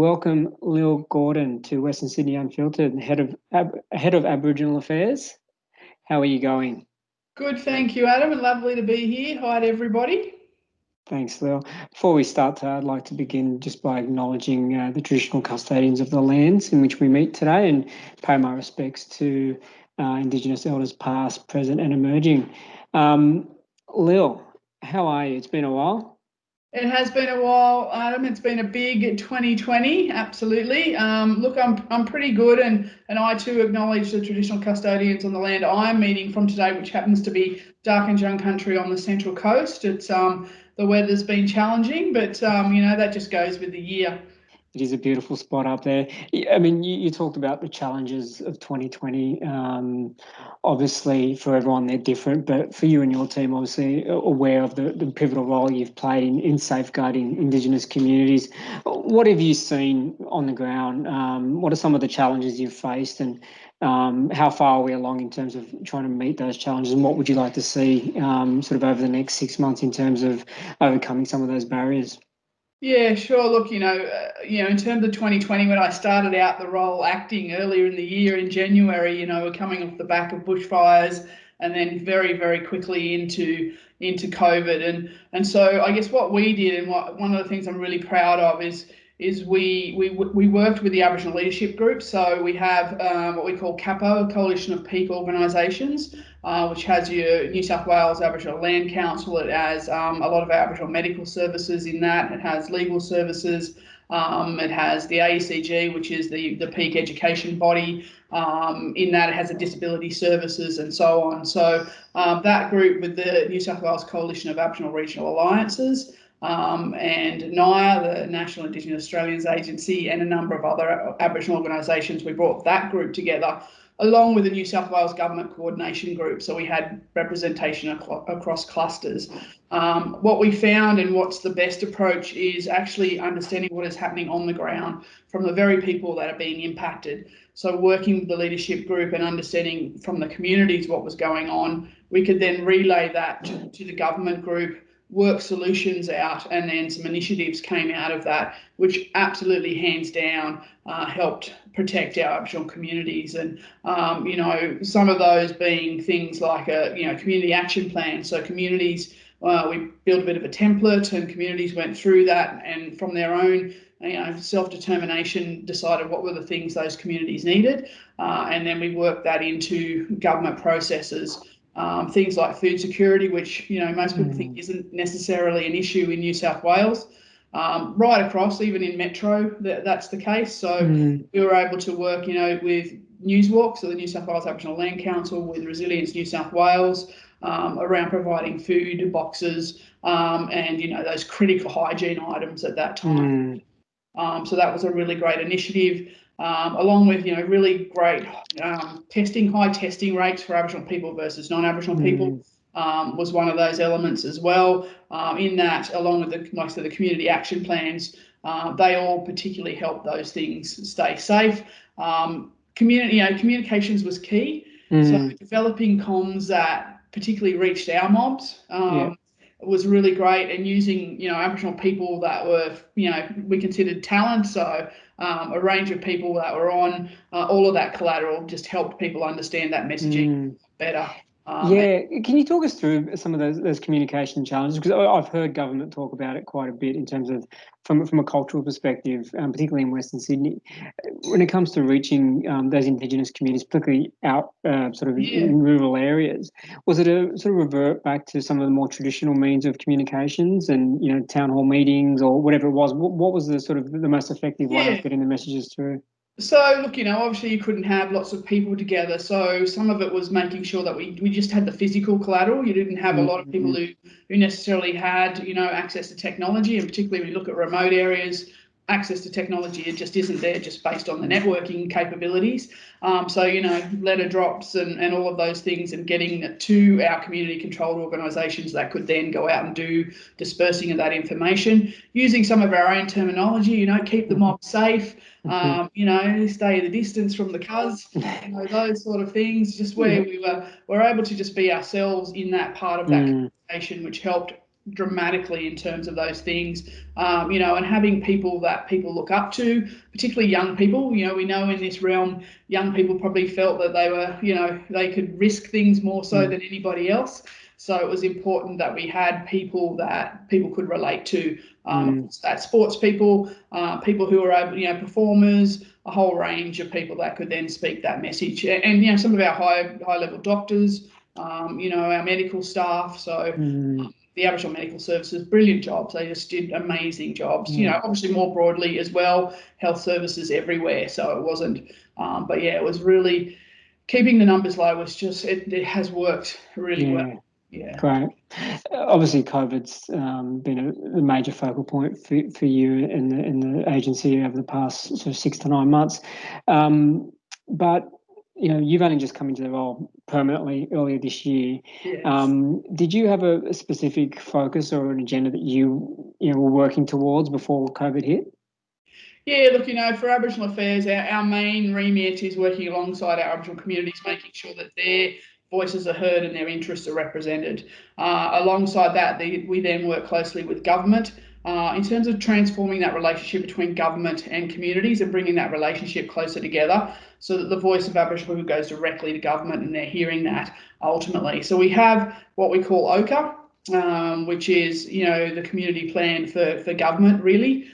welcome Lil Gordon to Western Sydney Unfiltered, head of Aboriginal Affairs. How are you going? Good, thank you, Adam, and lovely to be here. Hi to everybody. Thanks, Lil. Before we start, I'd like to begin just by acknowledging the traditional custodians of the lands in which we meet today and pay my respects to Indigenous elders past, present and emerging. Lil, how are you? It's been a while. It has been a while, Adam. It's been a big 2020, absolutely. Look, I'm pretty good, and I too acknowledge the traditional custodians on the land I'm meeting from today, which happens to be Darkinjung country on the Central Coast. It's the weather's been challenging, but that just goes with the year. It is a beautiful spot up there. I mean, you talked about the challenges of 2020. Obviously, for everyone, they're different, but for you and your team, obviously aware of the pivotal role you've played in safeguarding Indigenous communities. What have you seen on the ground? What are some of the challenges you've faced, and how far are we along in terms of trying to meet those challenges? And what would you like to see sort of over the next 6 months in terms of overcoming some of those barriers? Yeah, sure. Look, in terms of 2020, when I started out the role acting earlier in the year in January, we're coming off the back of bushfires and then very, very quickly into COVID. And so I guess what we did, and one of the things I'm really proud of is we worked with the Aboriginal Leadership Group. So we have what we call CAPO, a Coalition of Peak Organisations, which has your New South Wales Aboriginal Land Council. It has a lot of Aboriginal medical services in that. It has legal services. It has the AECG, which is the peak education body. In that, it has a disability services and so on. So that group with the New South Wales Coalition of Aboriginal Regional Alliances, and NAIA, the National Indigenous Australians Agency, and a number of other Aboriginal organisations. We brought that group together along with the New South Wales Government Coordination Group. So we had representation across clusters. What we found, and what's the best approach, is actually understanding what is happening on the ground from the very people that are being impacted. So working with the leadership group and understanding from the communities what was going on, we could then relay that to the government group, work solutions out, and then some initiatives came out of that, which absolutely hands down helped protect our Aboriginal communities. And some of those being things like a community action plan. So communities, we built a bit of a template, and communities went through that, and from their own self-determination decided what were the things those communities needed, and then we worked that into government processes. Things like food security, which most people think isn't necessarily an issue in New South Wales. Right across, even in Metro, that's the case. So we were able to work, with Newswalk, so the New South Wales Aboriginal Land Council, with Resilience New South Wales, around providing food boxes, and those critical hygiene items at that time. So that was a really great initiative. Along with really great high testing rates for Aboriginal people versus non-Aboriginal people, was one of those elements as well. In that, along with most of the community action plans, they all particularly help those things stay safe. Communications was key. So developing comms that particularly reached our mobs. Was really great, and using Aboriginal people that were we considered talent, so a range of people that were on all of that collateral just helped people understand that messaging better. Can you talk us through some of those communication challenges? Because I've heard government talk about it quite a bit in terms of from a cultural perspective, particularly in Western Sydney, when it comes to reaching those Indigenous communities, particularly out in rural areas. Was it a sort of revert back to some of the more traditional means of communications and town hall meetings or whatever it was? What was the sort of the most effective way of getting the messages through? So, look, obviously you couldn't have lots of people together. So some of it was making sure that we just had the physical collateral. You didn't have a lot of people who necessarily had, access to technology, and particularly when you look at remote areas, access to technology, it just isn't there just based on the networking capabilities. So, letter drops and all of those things, and getting it to our community controlled organisations that could then go out and do dispersing of that information, using some of our own terminology, keep the mob safe, stay the distance from the cuz, those sort of things, just where we were able to just be ourselves in that part of that communication, which helped dramatically in terms of those things, you know, and having people that people look up to, particularly young people. You know, we know in this realm, young people probably felt that they were, you know, they could risk things more so than anybody else. So it was important that we had people that people could relate to, that sports people, people who are able, you know, performers, a whole range of people that could then speak that message. And you know, some of our high level doctors, you know, our medical staff. So the Aboriginal Medical Services, brilliant jobs. They just did amazing jobs. You know, obviously more broadly as well, health services everywhere. So it wasn't, but yeah, it was really keeping the numbers low. Was just it has worked really well. Yeah. Great. Obviously, COVID's been a major focal point for you in the agency over the past sort of 6 to 9 months. But you know, you've only just come into the role permanently earlier this year. Yes. Did you have a specific focus or an agenda that you know were working towards before COVID hit? Yeah, look, you know, for Aboriginal Affairs, our main remit is working alongside our Aboriginal communities, making sure that their voices are heard and their interests are represented. Alongside that, we then work closely with government in terms of transforming that relationship between government and communities and bringing that relationship closer together so that the voice of Aboriginal people goes directly to government and they're hearing that ultimately. So we have what we call OCA, which is, you know, the community plan for government, really,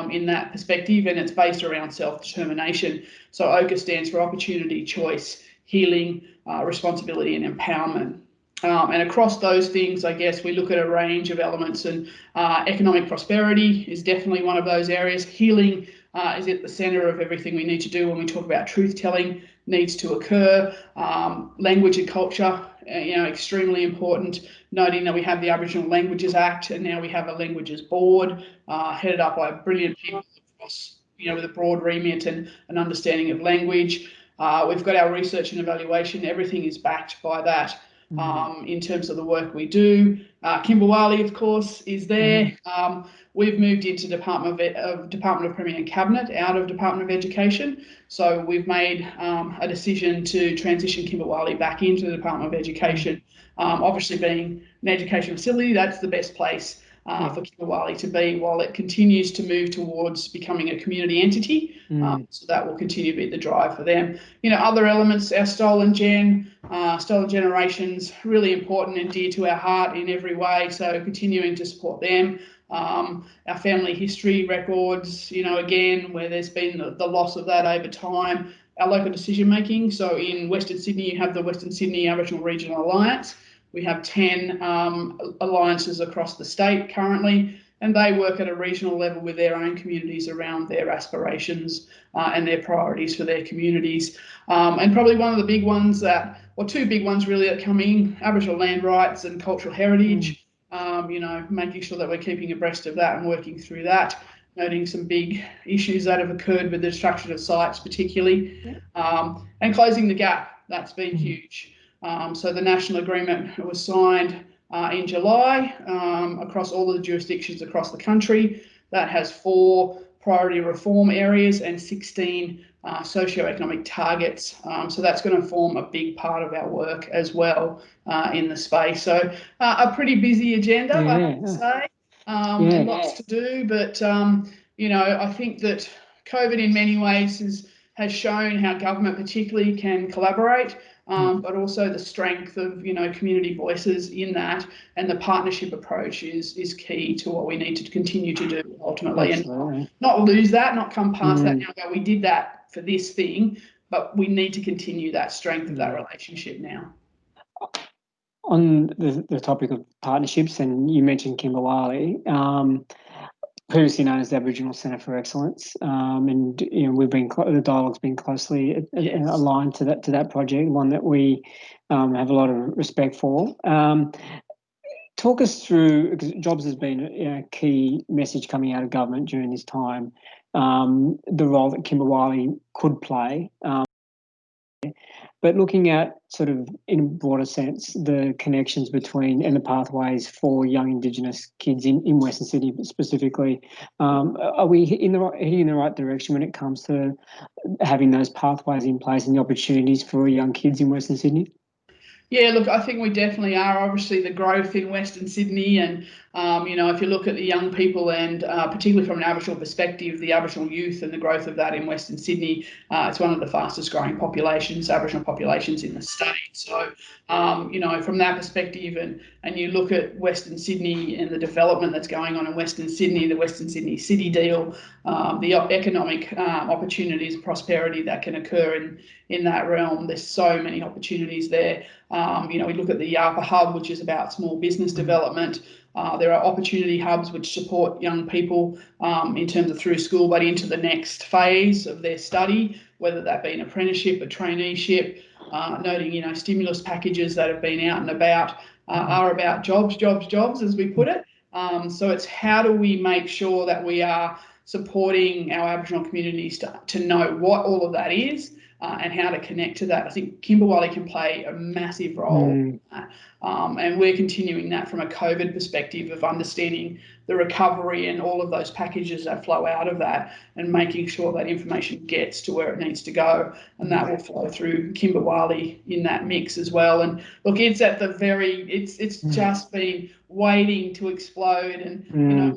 in that perspective, and it's based around self-determination. So OCA stands for Opportunity, Choice, Healing, Responsibility and Empowerment. And across those things, I guess, we look at a range of elements, and economic prosperity is definitely one of those areas. Healing is at the centre of everything we need to do when we talk about truth-telling needs to occur. Language and culture, you know, extremely important, noting that we have the Aboriginal Languages Act and now we have a Languages Board headed up by brilliant people across, you know, with a broad remit and an understanding of language. We've got our research and evaluation. Everything is backed by that in terms of the work we do. Kimberwali, of course, is there. We've moved into Department of Premier and Cabinet out of Department of Education. So we've made a decision to transition Kimberwali back into the Department of Education. Obviously being an education facility, that's the best place for Kimberwali to be while it continues to move towards becoming a community entity. So that will continue to be the drive for them. You know, other elements, our stolen generations, really important and dear to our heart in every way. So continuing to support them. Our family history records, you know, again, where there's been the loss of that over time. Our local decision making. So in Western Sydney, you have the Western Sydney Aboriginal Regional Alliance. We have 10 alliances across the state currently, and they work at a regional level with their own communities around their aspirations and their priorities for their communities. And probably one of the big ones or two big ones really that come in, Aboriginal land rights and cultural heritage, you know, making sure that we're keeping abreast of that and working through that, noting some big issues that have occurred with the destruction of sites particularly, and closing the gap. That's been huge. So the national agreement was signed in July across all of the jurisdictions across the country. That has 4 priority reform areas and 16 socioeconomic targets. So that's going to form a big part of our work as well in the space. So a pretty busy agenda, I have to say, and lots to do. But, you know, I think that COVID in many ways has shown how government particularly can collaborate. But also the strength of, you know, community voices in that, and the partnership approach is key to what we need to continue to do ultimately. Absolutely. And not lose that, not come past that now. We did that for this thing, but we need to continue that strength of that relationship now. On the topic of partnerships, and you mentioned Kimberwali, previously known as the Aboriginal Centre for Excellence, and you know the dialogue's been closely aligned to that project, one that we have a lot of respect for. Talk us through, because jobs has been a key message coming out of government during this time, the role that Kimberwali could play. But looking at sort of in a broader sense, the connections between and the pathways for young Indigenous kids in Western Sydney specifically, are we heading in the right direction when it comes to having those pathways in place and the opportunities for young kids in Western Sydney? Yeah, look, I think we definitely are. Obviously, the growth in Western Sydney, and if you look at the young people, and particularly from an Aboriginal perspective, the Aboriginal youth and the growth of that in Western Sydney, it's one of the fastest growing populations, Aboriginal populations in the state. So, from that perspective, and you look at Western Sydney and the development that's going on in Western Sydney, the Western Sydney City deal, the economic opportunities, prosperity that can occur in that realm. There's so many opportunities there. We look at the Yarpa Hub, which is about small business development. There are opportunity hubs which support young people in terms of through school, but into the next phase of their study, whether that be an apprenticeship, a traineeship, noting, stimulus packages that have been out and about are about jobs, jobs, jobs, as we put it. So it's how do we make sure that we are supporting our Aboriginal communities to know what all of that is, and how to connect to that. I think Kimberwali can play a massive role in that. And we're continuing that from a COVID perspective of understanding the recovery and all of those packages that flow out of that, and making sure that information gets to where it needs to go. And that will flow through Kimberwali in that mix as well. And look, it's at the it's just been waiting to explode. And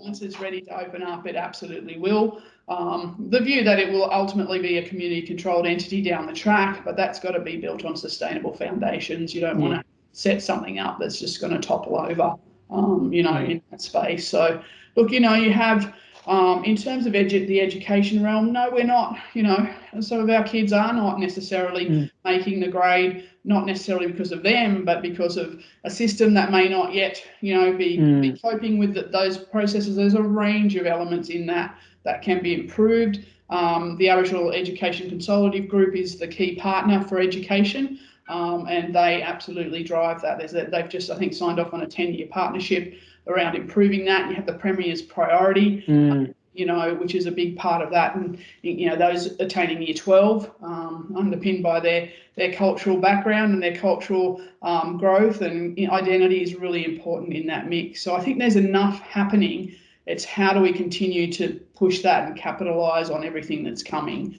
once it's ready to open up, it absolutely will. The view that it will ultimately be a community controlled entity down the track, but that's got to be built on sustainable foundations. You don't want to set something up that's just going to topple over, in that space. So look, you have, in terms of the education realm, no, we're not, some of our kids are not necessarily making the grade, not necessarily because of them, but because of a system that may not yet, be coping with those processes. There's a range of elements in that can be improved. The Aboriginal Education Consultative Group is the key partner for education, and they absolutely drive that. They've just, I think, signed off on a 10-year partnership around improving that. You have the Premier's priority, which is a big part of that, and those attaining Year 12, underpinned by their cultural background and their cultural growth and identity, is really important in that mix. So I think there's enough happening. It's how do we continue to push that and capitalise on everything that's coming,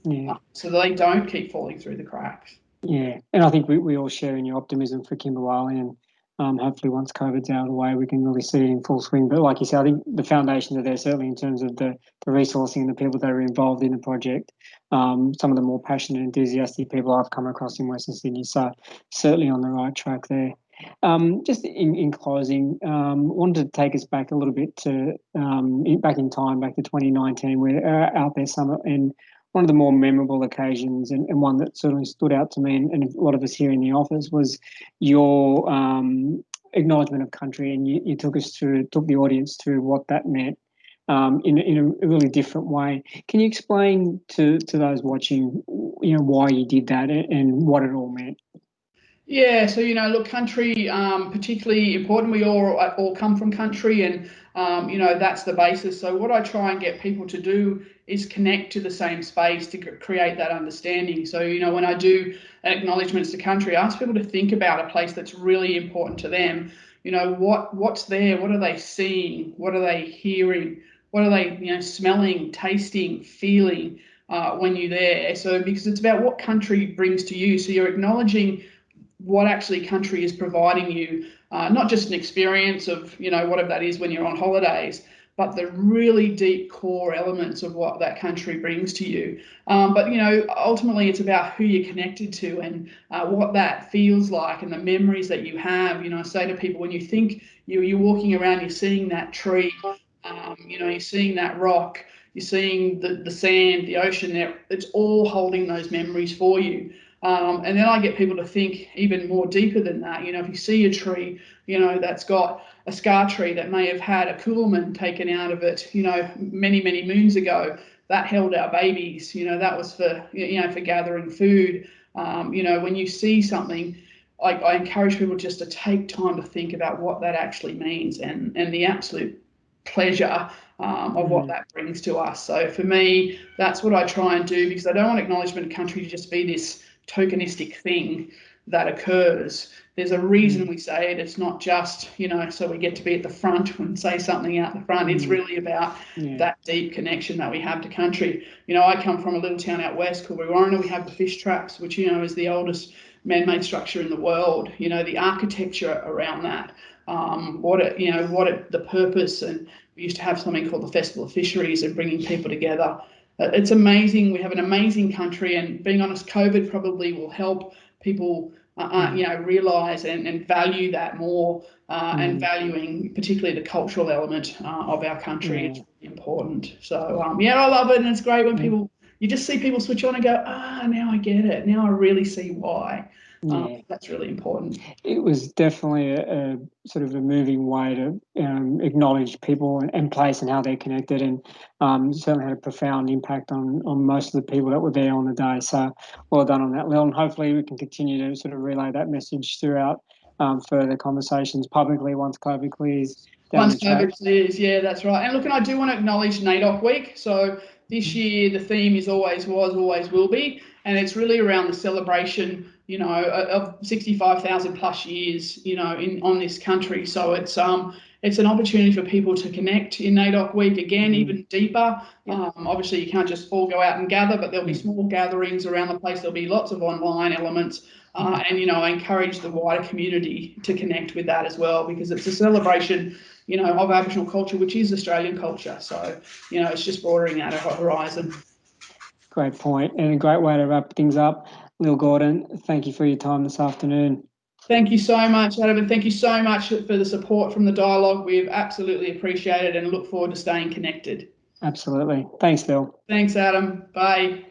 so that they don't keep falling through the cracks. Yeah, and I think we all share in your optimism for Kimberwali, and hopefully once COVID's out of the way, we can really see it in full swing. But like you said, I think the foundations are there, certainly in terms of the resourcing and the people that are involved in the project. Some of the more passionate, enthusiastic people I've come across in Western Sydney, so certainly on the right track there. Just in closing, wanted to take us back a little bit to back in time, back to 2019. We're out there summit, and one of the more memorable occasions, and one that certainly stood out to me and a lot of us here in the office, was your acknowledgement of country, and you took the audience through what that meant in a really different way. Can you explain to those watching, why you did that and what it all meant? Yeah, so look, country particularly important. We all come from country, and that's the basis. So what I try and get people to do is connect to the same space to create that understanding. So when I do acknowledgements to country, I ask people to think about a place that's really important to them. What's there? What are they seeing? What are they hearing? What are they smelling, tasting, feeling when you're there? So because it's about what country brings to you. So you're acknowledging what actually country is providing you, not just an experience of, whatever that is when you're on holidays, but the really deep core elements of what that country brings to you. But ultimately it's about who you're connected to, and what that feels like, and the memories that you have. I say to people, when you think you're walking around, you're seeing that tree, you're seeing that rock, you're seeing the sand, the ocean there, it's all holding those memories for you. And then I get people to think even more deeper than that. If you see a tree, that's got a scar tree that may have had a coolman taken out of it, many, many moons ago, that held our babies, that was for, for gathering food. When you see something, I encourage people just to take time to think about what that actually means, and the absolute pleasure of what that brings to us. So for me, that's what I try and do, because I don't want acknowledgement of country to just be this tokenistic thing that occurs. There's a reason we say it. It's not just, so we get to be at the front and say something out the front. It's really about that deep connection that we have to country. I come from a little town out west called Warrana. We have the fish traps, which, is the oldest man-made structure in the world. You know, the architecture around that, the purpose. And we used to have something called the Festival of Fisheries and bringing people together. It's amazing. We have an amazing country, and being honest, COVID probably will help people, realise and value that more, and valuing particularly the cultural element of our country is really important. So I love it, and it's great when you just see people switch on and go, now I get it. Now I really see why. That's really important. It was definitely a sort of a moving way to acknowledge people and place and how they're connected, and certainly had a profound impact on most of the people that were there on the day. So well done on that, Lil, and hopefully we can continue to sort of relay that message throughout further conversations publicly once COVID clears. Once COVID clears, yeah, that's right. And look, and I do want to acknowledge NAIDOC Week. So this year the theme is always was, always will be, and it's really around the celebration, of 65,000 plus years, on this country. So it's an opportunity for people to connect in NAIDOC Week again, even deeper. Obviously, you can't just all go out and gather, but there'll be small gatherings around the place. There'll be lots of online elements, and I encourage the wider community to connect with that as well, because it's a celebration, of Aboriginal culture, which is Australian culture. So, it's just broadening out our horizon. Great point, and a great way to wrap things up. Lil Gordon, thank you for your time this afternoon. Thank you so much, Adam, and thank you so much for the support from the dialogue. We've absolutely appreciated it and look forward to staying connected. Absolutely. Thanks, Lil. Thanks, Adam. Bye.